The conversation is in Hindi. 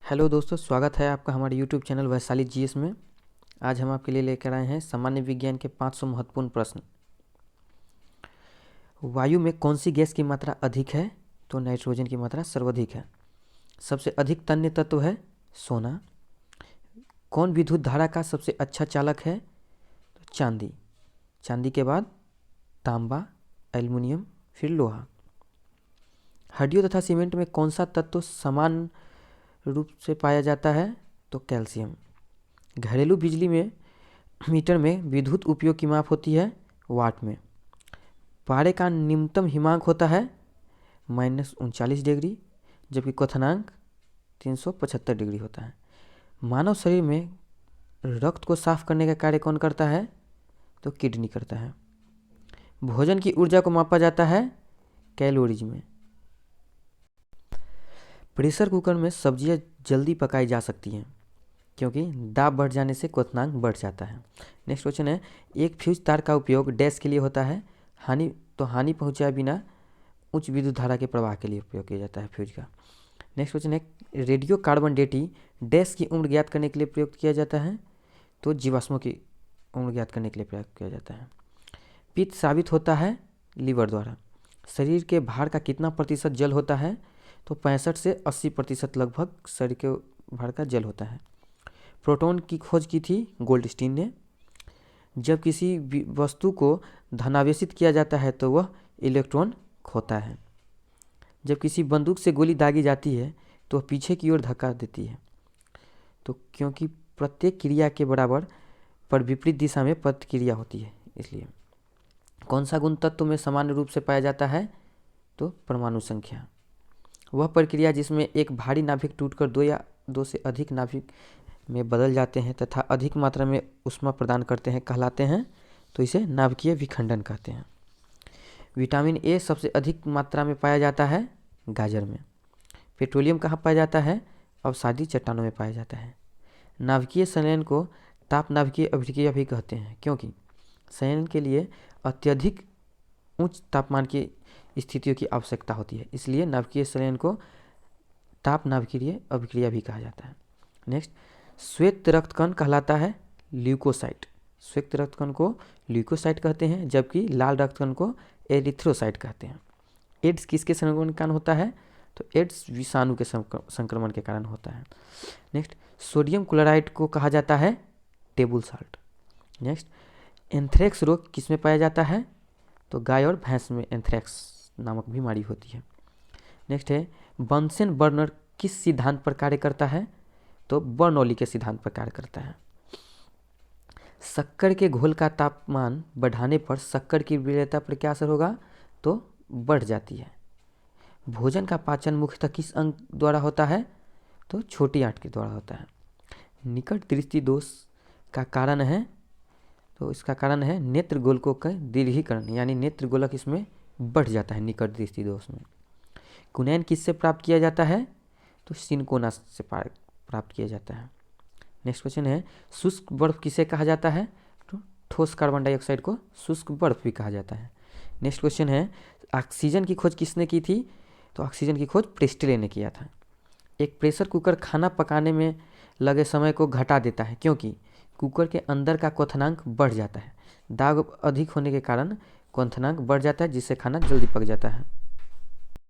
हेलो दोस्तों, स्वागत है आपका हमारे यूट्यूब चैनल वैशाली जीएस में। आज हम आपके लिए लेकर आए हैं सामान्य विज्ञान के 500 महत्वपूर्ण प्रश्न। वायु में कौन सी गैस की मात्रा अधिक है? तो नाइट्रोजन की मात्रा सर्वाधिक है। सबसे अधिक तन्य तत्व है सोना। कौन विद्युत धारा का सबसे अच्छा चालक है? तो चांदी। चांदी के बाद तांबा, एल्युमिनियम, फिर लोहा। हड्डियों तथा सीमेंट में कौन सा तत्व समान रूप से पाया जाता है? तो कैल्शियम। घरेलू बिजली में मीटर में विद्युत उपयोग की माप होती है वाट में। पारे का न्यूनतम हिमांक होता है -39 डिग्री, जबकि क्वथनांक 375 डिग्री होता है। मानव शरीर में रक्त को साफ करने का कार्य कौन करता है? तो किडनी करता है। भोजन की ऊर्जा को मापा जाता है कैलोरीज में। प्रेशर कुकर में सब्जियां जल्दी पकाई जा सकती हैं क्योंकि दाब बढ़ जाने से क्वथनांक बढ़ जाता है। नेक्स्ट क्वेश्चन है, एक फ्यूज तार का उपयोग डैश के लिए होता है? हानि पहुंचाए बिना उच्च विद्युत धारा के प्रवाह के लिए उपयोग किया जाता है फ्यूज का। नेक्स्ट क्वेश्चन है, रेडियो कार्बन डेटिंग डैश की उम्र ज्ञात करने के लिए प्रयोग किया जाता है? तो जीवाश्मों की उम्र ज्ञात करने के लिए प्रयोग किया जाता है। पित्त साबित होता है लीवर द्वारा। शरीर के भार का कितना प्रतिशत जल होता है? तो 65 से 80% लगभग शरीर के भार का जल होता है। प्रोटॉन की खोज की थी गोल्डस्टीन ने। जब किसी वस्तु को धनावेशित किया जाता है तो वह इलेक्ट्रॉन खोता है। जब किसी बंदूक से गोली दागी जाती है तो वह पीछे की ओर धक्का देती है। तो क्योंकि प्रत्येक क्रिया के बराबर पर विपरीत दिशा में प्रतिक्रिया होती है, इसलिए। कौन सा गुण तत्व में सामान्य रूप से पाया जाता है? तो परमाणु संख्या। वह प्रक्रिया जिसमें एक भारी नाभिक टूटकर दो या दो से अधिक नाभिक में बदल जाते हैं तथा अधिक मात्रा में ऊष्मा प्रदान करते हैं कहलाते हैं, तो इसे नाभिकीय विखंडन कहते हैं। विटामिन ए सबसे अधिक मात्रा में पाया जाता है गाजर में। पेट्रोलियम कहाँ पाया जाता है? अवसादी चट्टानों में पाया जाता है। नाभिकीय संलयन को ताप नाभिकीय अभिक्रिया भी कहते हैं क्योंकि संलयन के लिए अत्यधिक उच्च तापमान की स्थितियों की आवश्यकता होती है, इसलिए नाभिकीय संलयन को ताप नाभिकीय अभिक्रिया भी कहा जाता है। नेक्स्ट, श्वेत रक्तकण कहलाता है ल्यूकोसाइट। श्वेत रक्तकण को ल्यूकोसाइट कहते हैं, जबकि लाल रक्तकण को एरिथ्रोसाइट कहते हैं। एड्स किसके संक्रमण के कारण होता है? तो एड्स विषाणु के संक्रमण के कारण होता है। नेक्स्ट, सोडियम क्लोराइड को कहा जाता है टेबल साल्ट। नेक्स्ट, एंथ्रेक्स रोग किसमें पाया जाता है? तो गाय और भैंस में एंथ्रेक्स नामक बीमारी होती है। नेक्स्ट है, बंसेन बर्नर किस सिद्धांत पर कार्य करता है? तो बर्नौली के सिद्धांत पर कार्य करता है। शक्कर के घोल का तापमान बढ़ाने पर शक्कर की विलेयता पर क्या असर होगा? तो बढ़ जाती है। भोजन का पाचन मुख्यतः किस अंग द्वारा होता है? तो छोटी आंत के द्वारा होता है। निकट दृष्टि दोष का कारण है, तो इसका कारण है नेत्र गोलकों का दीर्घीकरण, यानी नेत्र गोलक इसमें बढ़ जाता है निकट दृष्टि दोष में। कुनैन किससे प्राप्त किया जाता है? तो सिनकोना से प्राप्त किया जाता है। नेक्स्ट क्वेश्चन है, शुष्क बर्फ किसे कहा जाता है? तो ठोस कार्बन डाइऑक्साइड को शुष्क बर्फ भी कहा जाता है। नेक्स्ट क्वेश्चन है, ऑक्सीजन की खोज किसने की थी? तो ऑक्सीजन की खोज प्रेस्टले ने किया था। एक प्रेशर कुकर खाना पकाने में लगे समय को घटा देता है क्योंकि कुकर के अंदर का क्वथनांक बढ़ जाता है। दाब अधिक होने के कारण क्वथनांक बढ़ जाता है, जिससे खाना जल्दी पक जाता है।